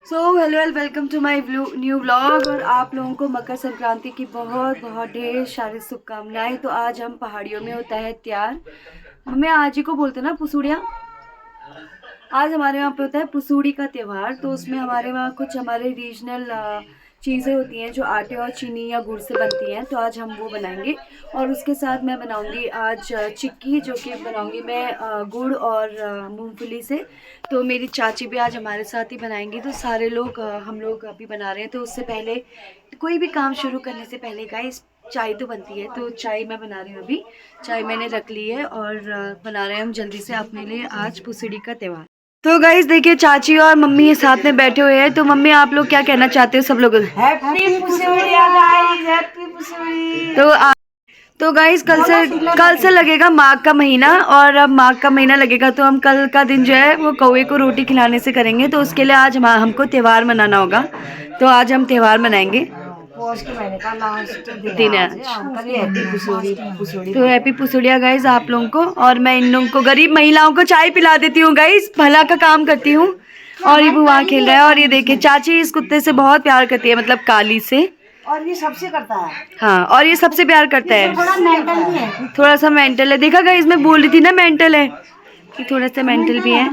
So hello welcome to my new vlog. और आप लोगों को मकर संक्रांति की बहुत बहुत ढेर सारी शुभकामनाएं। तो आज हम पहाड़ियों में होता है त्योहार, हमें आज ही को बोलते हैं ना पुसूड़िया। आज हमारे वहाँ पे होता है पुसूड़ी का त्यौहार। तो उसमें हमारे वहाँ कुछ हमारे रीजनल चीज़ें होती हैं जो आटे और चीनी या गुड़ से बनती हैं। तो आज हम वो बनाएंगे और उसके साथ मैं बनाऊंगी आज चिक्की, जो कि बनाऊंगी मैं गुड़ और मूंगफली से। तो मेरी चाची भी आज हमारे साथ ही बनाएंगी। तो सारे लोग हम लोग अभी बना रहे हैं। तो उससे पहले कोई भी काम शुरू करने से पहले गाइस चाय तो बनती है। तो चाय मैं बना रही हूँ, अभी चाय मैंने रख ली है और बना रहे हैं हम जल्दी से अपने लिए आज पुसड़ी का त्यौहार। तो गाइस देखिए चाची और मम्मी साथ में बैठे हुए हैं। तो मम्मी आप लोग क्या कहना चाहते हो सब लोग? हैप्पी पुसोड़िया गाइस, हैप्पी पुसोड़ी। तो गाइस कल से लगेगा माघ का महीना। और अब माघ का महीना लगेगा तो हम कल का दिन जो है वो कौवे को रोटी खिलाने से करेंगे। तो उसके लिए आज हमको त्यौहार मनाना होगा। तो आज हम त्यौहार मनाएंगे। पौष के महीने का लास्ट दिन है आज कल हैप्पी पुसोड़ी। तो हैप्पी पुसुड़िया गाइस आप लोगों को। और मैं इन लोगों को गरीब महिलाओं को चाय पिला देती हूँ गाइस, भला का काम करती हूँ। और ये वहाँ खेल रहा है। और ये देखिए चाची इस कुत्ते से बहुत प्यार करती है, मतलब काली से। और ये सबसे करता है। हाँ, और ये सबसे प्यार करता है। थोड़ा मेंटल भी है। थोड़ा सा मेंटल है, देखा गाइस मैं बोल रही थी ना मेंटल है, कि थोड़ा सा मेंटल भी है।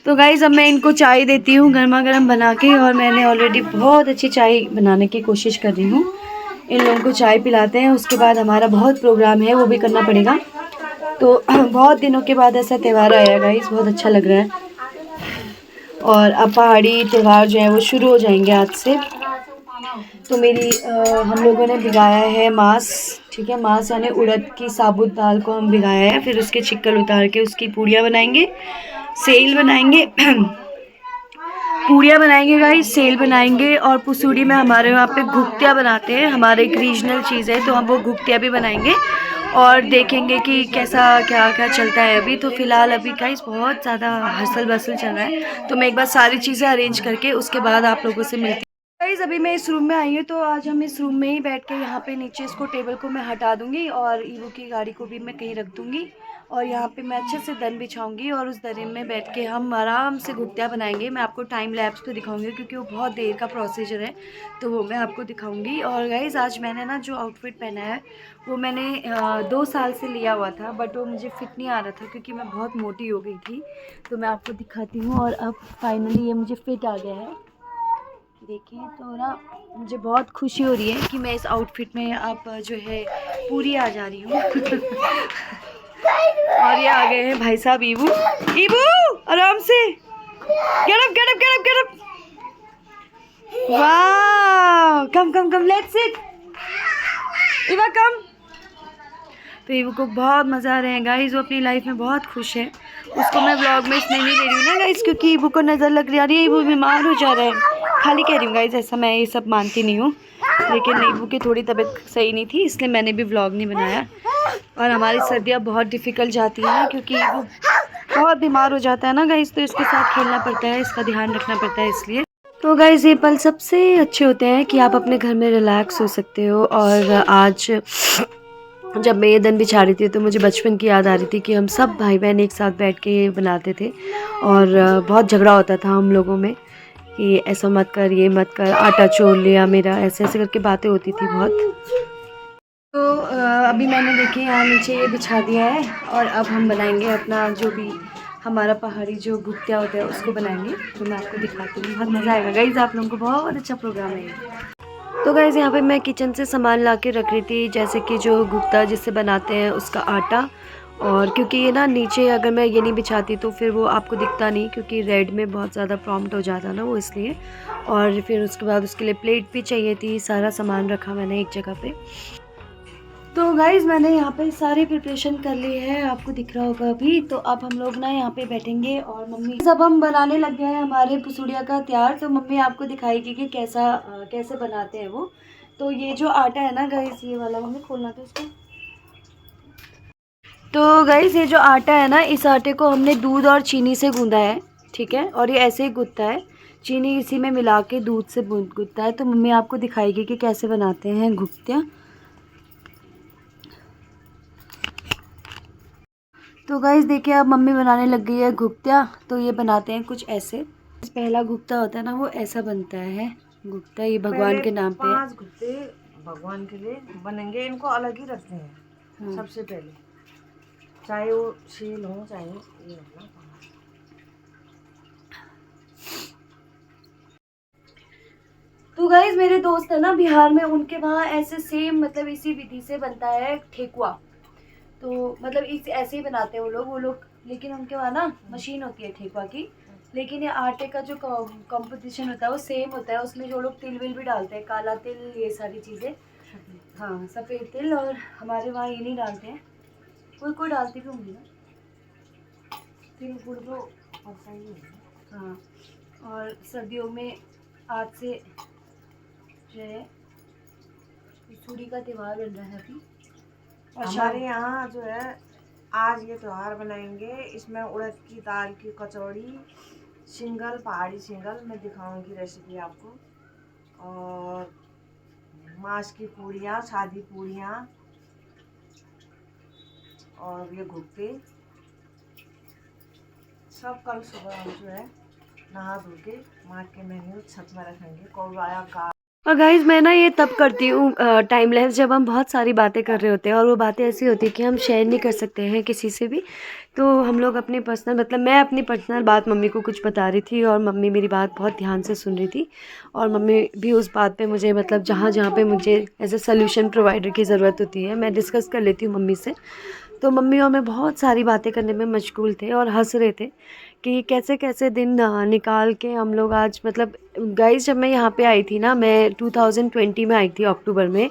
तो गाइस अब मैं इनको चाय देती हूँ गर्मा गर्म बना के। और मैंने ऑलरेडी बहुत अच्छी चाय बनाने की कोशिश कर रही हूँ। इन लोगों को चाय पिलाते हैं, उसके बाद हमारा बहुत प्रोग्राम है वो भी करना पड़ेगा। तो बहुत दिनों के बाद ऐसा त्यौहार आया गाइस, बहुत अच्छा लग रहा है। और अब पहाड़ी त्यौहार जो है वो शुरू हो जाएंगे आज से। तो हम लोगों ने भिगाया है मांस, ठीक है, मांस यानी उड़द की साबुत दाल को हम भिगाया है। फिर उसके छिक्कल उतार के उसकी पूड़ियाँ बनाएंगे, सेल बनाएंगे पूड़ियाँ बनाएंगे गाइस, सेल बनाएंगे। और पुसूड़ी में हमारे वहाँ पे घुघतिया बनाते हैं, हमारे एक रीजनल चीज़ है। तो हम वो घुघतिया भी बनाएंगे और देखेंगे कि कैसा क्या क्या चलता है अभी। तो फिलहाल अभी गाइस बहुत ज़्यादा हसल बसल चल रहा है। तो मैं एक बार सारी चीज़ें अरेंज करके उसके बाद आप लोगों से मिलती हूँ। गाइस अभी मैं इस रूम में आई हूँ। तो आज हम इस रूम में ही बैठ के यहाँ पे नीचे इसको टेबल को मैं हटा दूंगी और ईवो की गाड़ी को भी मैं कहीं रख दूंगी। और यहाँ पे मैं अच्छे से दन बिछाऊंगी और उस दरी में बैठ के हम आराम से घुघतिया बनाएंगे। मैं आपको टाइम लैप्स पे दिखाऊंगी क्योंकि वो बहुत देर का प्रोसीजर है, तो वो मैं आपको दिखाऊंगी। और गाइस आज मैंने ना जो आउटफिट पहना है वो मैंने 2 साल से लिया हुआ था, बट वो मुझे फिट नहीं आ रहा था क्योंकि मैं बहुत मोटी हो गई थी। तो मैं आपको दिखाती हूँ और अब फाइनली ये मुझे फिट आ गया है। देखिए तो ना मुझे बहुत खुशी हो रही है कि मैं इस आउटफिट में अब जो है पूरी आ जा रही हूँ। और ये आ गए हैं भाई साहब ईबू। ईबू आराम से, get up get up get up get up. वाह, कम कम कम, लेट्स सिट ईवा कम। तो ईवू को बहुत मज़ा आ रहा है गाइस, वो अपनी लाइफ में बहुत खुश है। उसको मैं व्लॉग में इसमें नहीं ले रही हूँ ना गाइस, क्योंकि ईवू को नज़र लग रही है, ईवू बीमार हो जा रहा है। खाली कह रही हूँ गाइस, ऐसा मैं ये सब मानती नहीं हूँ, लेकिन ईवू की थोड़ी तबीयत सही नहीं थी इसलिए मैंने भी व्लॉग नहीं बनाया। और हमारी सर्दियाँ बहुत डिफ़िकल्ट जाती हैं क्योंकि ईवू बहुत बीमार हो जाता है ना गाइस, तो इसके साथ खेलना पड़ता है, इसका ध्यान रखना पड़ता है इसलिए। तो गाइस ये पल सबसे अच्छे होते हैं कि आप अपने घर में रिलैक्स हो सकते हो। और आज जब मैं ये दिन बिछा रही थी तो मुझे बचपन की याद आ रही थी कि हम सब भाई बहन एक साथ बैठ के बनाते थे। और बहुत झगड़ा होता था हम लोगों में कि ऐसा मत कर, ये मत कर, आटा छोड़ लिया मेरा, ऐसे ऐसे करके बातें होती थी बहुत। तो अभी मैंने देखिए यहाँ नीचे ये बिछा दिया है और अब हम बनाएंगे अपना जो भी हमारा पहाड़ी जो घुघतिया होता है उसको बनाएंगे। तो मैं आपको दिखाती हूँ, बहुत मज़ा आएगा गाइस, आप लोगों को बहुत अच्छा प्रोग्राम है। तो गाइस यहाँ पे मैं किचन से सामान ला के रख रही थी, जैसे कि जो घुघता जिससे बनाते हैं उसका आटा। और क्योंकि ये ना नीचे अगर मैं ये नहीं बिछाती तो फिर वो आपको दिखता नहीं, क्योंकि रेड में बहुत ज़्यादा प्रॉम्प्ट हो जाता ना वो, इसलिए। और फिर उसके बाद उसके लिए प्लेट भी चाहिए थी, सारा सामान रखा मैंने एक जगह पे। तो गाइज़ मैंने यहाँ पे सारी प्रिपरेशन कर ली है, आपको दिख रहा होगा अभी। तो अब हम लोग ना यहाँ पे बैठेंगे और मम्मी सब हम बनाने लग गए हैं हमारे पुसूड़िया का तैयार। तो मम्मी आपको दिखाएगी कि कैसे बनाते हैं वो। तो ये जो आटा है ना गाइज़, ये वाला मम्मी खोलना था इसको। तो गाइज़ ये जो आटा है ना, इस आटे को हमने दूध और चीनी से गूँधा है, ठीक है। और ये ऐसे ही गूँथता है, चीनी इसी में मिला के दूध से गूँथता है। तो मम्मी आपको दिखाएगी कि कैसे बनाते हैं घुघतिया। तो गाइस देखिए अब मम्मी बनाने लग गई है घुघतिया। तो ये बनाते हैं कुछ ऐसे, पहला गुप्ता होता है ना, वो ऐसा बनता है गुप्ता, ये भगवान के नाम पे है। 5 गुप्ते भगवान के लिए बनेंगे, इनको अलग ही रखते हैं। हाँ। सबसे पहले चाहे वो शील हो चाहे ये हो ना। तो गाइज मेरे दोस्त है ना बिहार में, उनके वहाँ ऐसे सेम मतलब इसी विधि से बनता है ठेकुआ। तो मतलब इस ऐसे ही बनाते हैं वो लोग, लेकिन उनके वहाँ ना मशीन होती है ठेकुआ की। लेकिन ये आटे का जो कंपोजिशन होता है वो सेम होता है, उसमें जो लोग तिल विल भी डालते हैं, काला तिल, ये सारी चीज़ें। हाँ, सफ़ेद तिल। और हमारे वहाँ ये नहीं डालते हैं, कोई कोई डालती भी होंगी ना तिल गुड़ तो पड़ता ही है। हाँ। और सर्दियों में आज से जो है सूड़ी का त्यौहार बन रहा है अभी। और हमारे यहाँ जो है आज ये त्योहार बनाएंगे। इसमें उड़द की दाल की कचौड़ी, सिंगल, पहाड़ी सिंगल, मैं दिखाऊंगी रेसिपी आपको। और मांस की पूड़ियाँ, सादी पूड़ियाँ, और ये घुट्टे, सब कल सुबह हम जो है नहा धो के माँ के मेन्यू छत में रखेंगे। कौवाया का और गाइज मैं ना ये तब करती हूँ टाइम लैप्स, जब हम बहुत सारी बातें कर रहे होते हैं और वो बातें ऐसी होती है कि हम शेयर नहीं कर सकते हैं किसी से भी। तो हम लोग अपनी पर्सनल मतलब मैं अपनी पर्सनल बात मम्मी को कुछ बता रही थी और मम्मी मेरी बात बहुत ध्यान से सुन रही थी। और मम्मी भी उस बात पे मुझे मतलब जहाँ जहाँ पे मुझे एज ए सोल्यूशन प्रोवाइडर की ज़रूरत होती है मैं डिस्कस कर लेती हूँ मम्मी से। तो मम्मी और मैं बहुत सारी बातें करने में मशगूल थे और हंस रहे थे कि कैसे कैसे दिन निकाल के हम लोग आज मतलब गाइस जब मैं यहाँ पे आई थी ना, मैं 2020 में आई थी अक्टूबर में।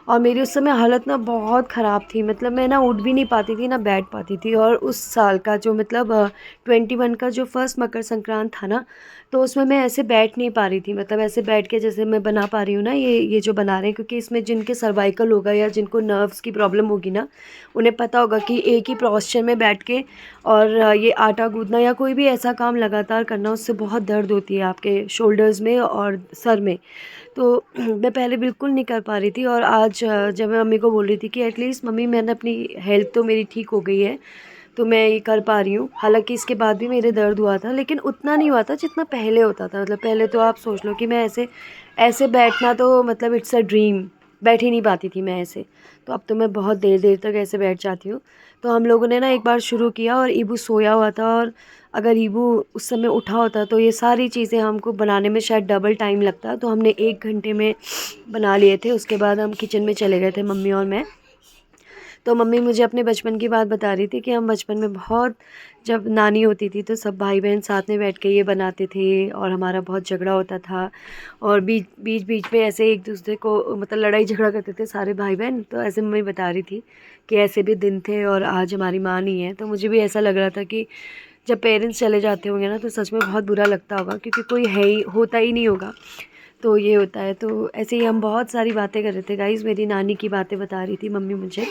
और मेरी उस समय हालत ना बहुत ख़राब थी, मतलब मैं ना उठ भी नहीं पाती थी ना बैठ पाती थी। और उस साल का जो मतलब 21 का जो फर्स्ट मकर संक्रांत था ना, तो उसमें मैं ऐसे बैठ नहीं पा रही थी, मतलब ऐसे बैठ के जैसे मैं बना पा रही हूँ ना ये जो बना रहे हैं। क्योंकि इसमें जिनके सर्वाइकल होगा या जिनको नर्व्स की प्रॉब्लम होगी ना, उन्हें पता होगा कि एक ही पोस्चर में बैठ के और ये आटा गूँथना या कोई भी ऐसा काम लगातार करना, उससे बहुत दर्द होती है आपके शोल्डर्स में और सर में। तो मैं पहले बिल्कुल नहीं कर पा रही थी। और आज जब मैं मम्मी को बोल रही थी कि एटलीस्ट मम्मी मैंने अपनी हेल्थ तो मेरी ठीक हो गई है, तो मैं ये कर पा रही हूँ। हालांकि इसके बाद भी मेरे दर्द हुआ था, लेकिन उतना नहीं हुआ था जितना पहले होता था। मतलब पहले तो आप सोच लो कि मैं ऐसे ऐसे बैठना तो मतलब इट्स अ ड्रीम, बैठ ही नहीं पाती थी मैं ऐसे। तो अब तो मैं बहुत देर देर तक ऐसे बैठ जाती हूँ। तो हम लोगों ने ना एक बार शुरू किया और ईबू सोया हुआ था, और अगर ईबू उस समय उठा होता तो ये सारी चीज़ें हमको बनाने में शायद डबल टाइम लगता। तो हमने 1 घंटे में बना लिए थे। उसके बाद हम किचन में चले गए थे मम्मी और मैं। तो मम्मी मुझे अपने बचपन की बात बता रही थी कि हम बचपन में बहुत, जब नानी होती थी तो सब भाई बहन साथ में बैठ के ये बनाते थे और हमारा बहुत झगड़ा होता था। और बीच में ऐसे एक दूसरे को मतलब लड़ाई झगड़ा करते थे सारे भाई बहन। तो ऐसे मम्मी बता रही थी कि ऐसे भी दिन थे और आज हमारी माँ नहीं है। तो मुझे भी ऐसा लग रहा था कि जब पेरेंट्स चले जाते होंगे ना तो सच में बहुत बुरा लगता होगा, क्योंकि कोई है ही होता ही नहीं होगा। तो ये होता है। तो ऐसे ही हम बहुत सारी बातें कर रहे थे गाइज़, मेरी नानी की बातें बता रही थी मम्मी मुझे।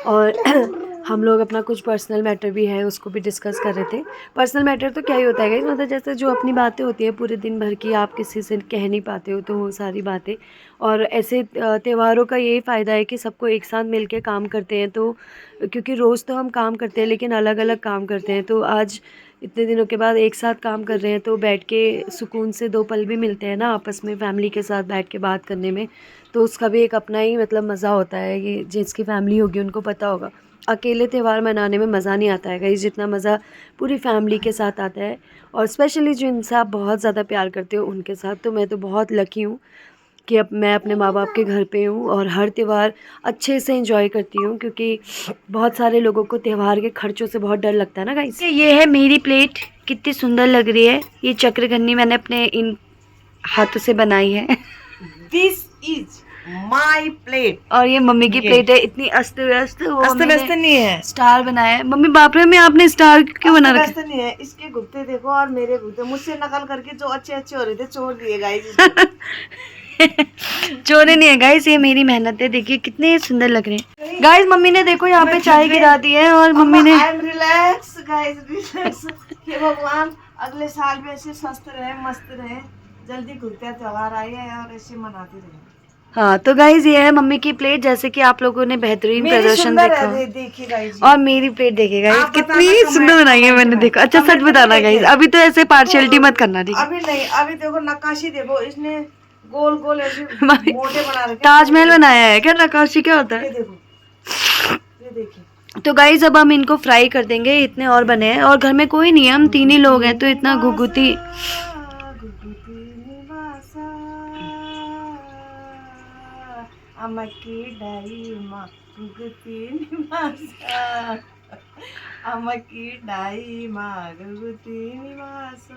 और हम लोग अपना कुछ पर्सनल मैटर भी है उसको भी डिस्कस कर रहे थे। पर्सनल मैटर तो क्या ही होता है गाइस, मतलब जैसे जो अपनी बातें होती है पूरे दिन भर की, आप किसी से कह नहीं पाते हो तो वो सारी बातें। और ऐसे त्योहारों का यही फ़ायदा है कि सबको एक साथ मिल के काम करते हैं। तो क्योंकि रोज़ तो हम काम करते हैं लेकिन अलग अलग काम करते हैं, तो आज इतने दिनों के बाद एक साथ काम कर रहे हैं तो बैठ के सुकून से 2 पल भी मिलते हैं ना आपस में फैमिली के साथ बैठ के बात करने में। तो उसका भी एक अपना ही मतलब मज़ा होता है। ये जिसकी फैमिली होगी उनको पता होगा, अकेले त्यौहार मनाने में मज़ा नहीं आता है गाइस जितना मज़ा पूरी फैमिली के साथ आता है। और स्पेशली जो इनसे आप बहुत ज़्यादा प्यार करते हो उनके साथ। तो मैं तो बहुत लकी हूँ कि अब मैं अपने माँ बाप के घर पे हूँ और हर त्यौहार अच्छे से एंजॉय करती हूँ। क्योंकि बहुत सारे लोगों को त्यौहार के खर्चों से बहुत डर लगता है ना गाइस। ये है मेरी प्लेट, कितनी सुंदर लग रही है। ये चक्रघन्नी मैंने अपने इन हाथों से बनाई है। This is my plate. और ये मम्मी की प्लेट है, इतनी अस्त व्यस्त। वो अस्त व्यस्त नहीं है, स्टार बनाया है। मम्मी बाप रे, में आपने स्टार क्यों बना रखा है? अस्त नहीं है, इसके गुप्ते देखो और मेरे गुप्ते मुझसे नकल करके जो अच्छे अच्छे हो रहे थे छोड़ दिए गाइस। चोरे नहीं है गाइस, ये मेरी मेहनत है। देखिए कितने सुंदर लग रहे हैं गाइस। मम्मी ने देखो यहाँ पे चाय गिरा दी है और मम्मी ने I am relax guys, relax. हे भगवान अगले साल भी ऐसे स्वस्थ रहे, मस्त रहे, जल्दी गुप्ते त्योहार आए और ऐसे मनाते रहे। हाँ तो गाइज ये है मम्मी की प्लेट, जैसे कि आप लोगों ने बेहतरीन मेरी प्रदर्शन सुंदर देखा। है, देखिए गाइस। और मेरी प्लेट देखे गाइज आप कितनी बताना सुंदर बनाई है मैंने, में। देखा। अच्छा सच कमेंट में बताना गाइज, देखिए। अभी तो ऐसे पार्शियलिटी मत करना, ठीक है। अभी नहीं, अभी देखो नक्काशी, देखो इसने गोल गोल ऐसे भाई, मोटे बना रखे। ताजमहल बनाया है क्या? नक्काशी क्या होता ये है? देखो, ये देखिए। तो गाइज अब हम इनको फ्राई कर देंगे। इतने और बने हैं और घर में कोई नहीं है, हम 3 ही लोग हैं, तो इतना घुघुती। अमकी डाई माँ गुगुती निवासा, अमकी डाई माँ गुगुती निवासो।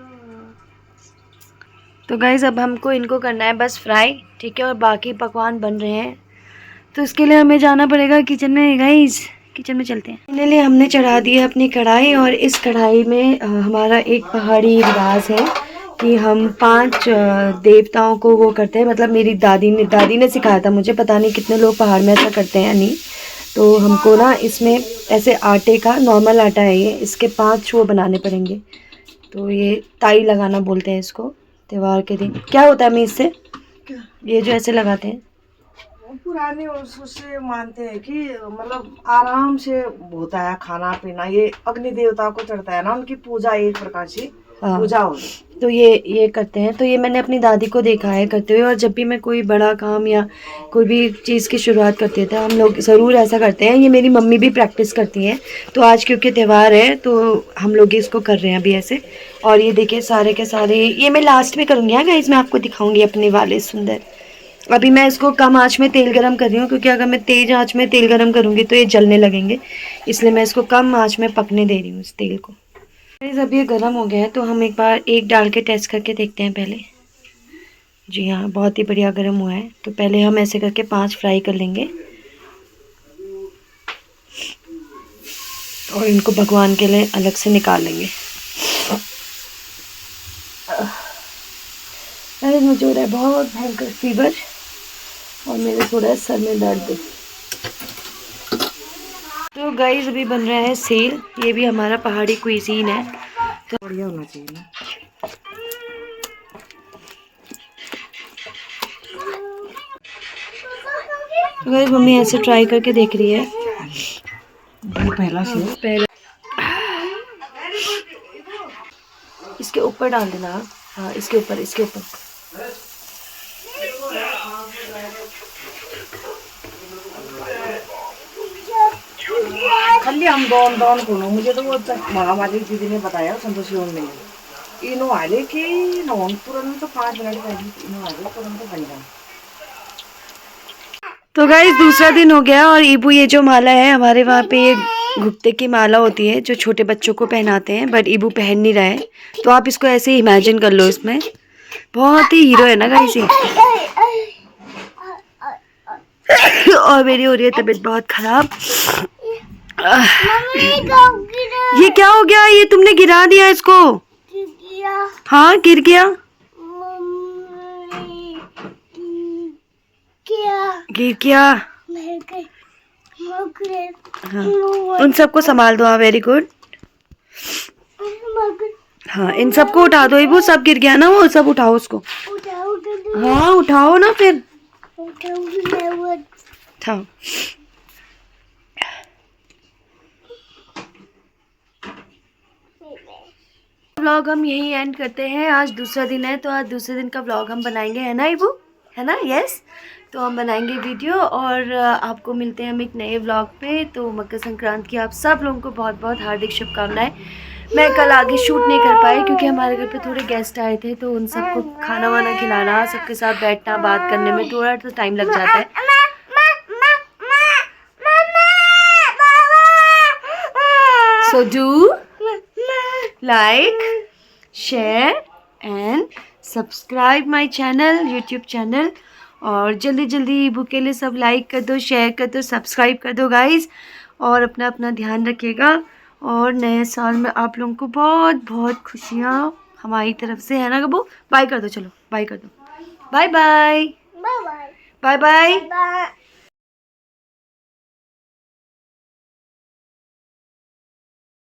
तो गाइज अब हमको इनको करना है बस फ्राई, ठीक है, और बाकी पकवान बन रहे हैं। तो इसके लिए हमें जाना पड़ेगा किचन में। गाइज किचन में चलते हैं। फाइनली हमने चढ़ा दी है अपनी कढ़ाई, और इस कढ़ाई में हमारा एक पहाड़ी रिवाज है कि हम 5 देवताओं को वो करते हैं। मतलब मेरी दादी ने सिखाया था मुझे, पता नहीं कितने लोग पहाड़ में ऐसा करते हैं या नहीं। तो हमको ना इसमें ऐसे आटे का, नॉर्मल आटा है ये, इसके 5 वो बनाने पड़ेंगे। तो ये ताई लगाना बोलते हैं इसको त्योहार के दिन। क्या होता है मैं इससे, ये जो ऐसे लगाते हैं, पुराने उससे मानते हैं कि मतलब आराम से होता है खाना पीना। ये अग्नि देवता को चढ़ता है ना, उनकी पूजा एक प्रकार से पूजा हो। तो ये करते हैं। तो ये मैंने अपनी दादी को देखा है करते हुए, और जब भी मैं कोई बड़ा काम या कोई भी चीज़ की शुरुआत करते हैं तो हम लोग ज़रूर ऐसा करते हैं। ये मेरी मम्मी भी प्रैक्टिस करती हैं। तो आज क्योंकि त्यौहार है तो हम लोग इसको कर रहे हैं अभी ऐसे। और ये देखिए सारे के सारे, ये मैं लास्ट में करूँगी। हाँ गाइस, मैं आपको दिखाऊँगी अपने वाले सुंदर। अभी मैं इसको कम आंच में तेल गरम कर रही हूँ, क्योंकि अगर मैं तेज आंच में तेल गरम करूँगी तो ये जलने लगेंगे, इसलिए मैं इसको कम आंच में पकने दे रही हूँ इस तेल को। अब ये गरम हो गया है, तो हम एक बार एक डाल के टेस्ट करके देखते हैं पहले। जी हाँ, बहुत ही बढ़िया गरम हुआ है। तो पहले हम ऐसे करके 5 फ्राई कर लेंगे, और इनको भगवान के लिए अलग से निकाल लेंगे। अरे मुझे हो रहा है बहुत भयंकर फीवर, और मेरे थोड़ा है सर में दर्द। तो गाइस अभी बन रहा है सेल, ये भी हमारा पहाड़ी क्विजीन है। तो बढ़िया होना चाहिए ना। तो गाइस मम्मी ऐसे ट्राई करके देख रही है। पहला से पहले इसके ऊपर डाल देना। हाँ इसके ऊपर, इसके ऊपर। खाली हम दोन कोनो, मुझे तो वो महामारी दीदी ने बताया संतोषी होम में इनो आले कि नॉन तुरंत 5 मिनट पहले इनो आले तुरंत बन गया। तो गाइस दूसरा दिन हो गया, और ईबू ये जो माला है हमारे वहाँ पे, ये घुट्टे की माला होती है जो छोटे बच्चों को पहनाते हैं, बट ईबू पहन नहीं रहा है। तो आप इसको ऐसे ही इमेजिन कर लो, इसमें बहुत ही हीरो है ना गाइस ये। और मेरी हो रही है तबीयत बहुत खराब। ये क्या हो गया? ये तुमने गिरा दिया इसको? हाँ गिर गया। गिर गया। हाँ उन सबको संभाल दो। हाँ वेरी गुड। हाँ इन सबको उठा दो। वो सब गिर गया ना, वो सब उठाओ उसको। हाँ उठाओ ना फिर। उठाओ। व्लॉग हम यही एंड करते हैं। आज दूसरा दिन है, तो आज दूसरे दिन का व्लॉग हम बनाएंगे, है ना इबू? है ना? यस। तो हम बनाएंगे वीडियो, और आपको मिलते हैं हम एक नए व्लॉग पे। तो मकर संक्रांति की आप सब लोगों को बहुत बहुत हार्दिक शुभकामनाएं। मैं कल आगे शूट नहीं कर पाई क्योंकि हमारे घर पे थोड़े गेस्ट आए थे, तो उन सबको खाना वाना खिलाना, सबके साथ बैठना, बात करने में थोड़ा तो टाइम लग जाता है। So do like, share and subscribe my channel, YouTube channel. और जल्दी जल्दी ईबू के लिए सब लाइक कर दो, शेयर कर दो, सब्सक्राइब कर दो गाइस। और अपना अपना ध्यान रखिएगा, और नए साल में आप लोगों को बहुत बहुत खुशियाँ हमारी तरफ से, है ना गब्बू? बाय कर दो, चलो बाय कर दो। Bye bye. Bye bye.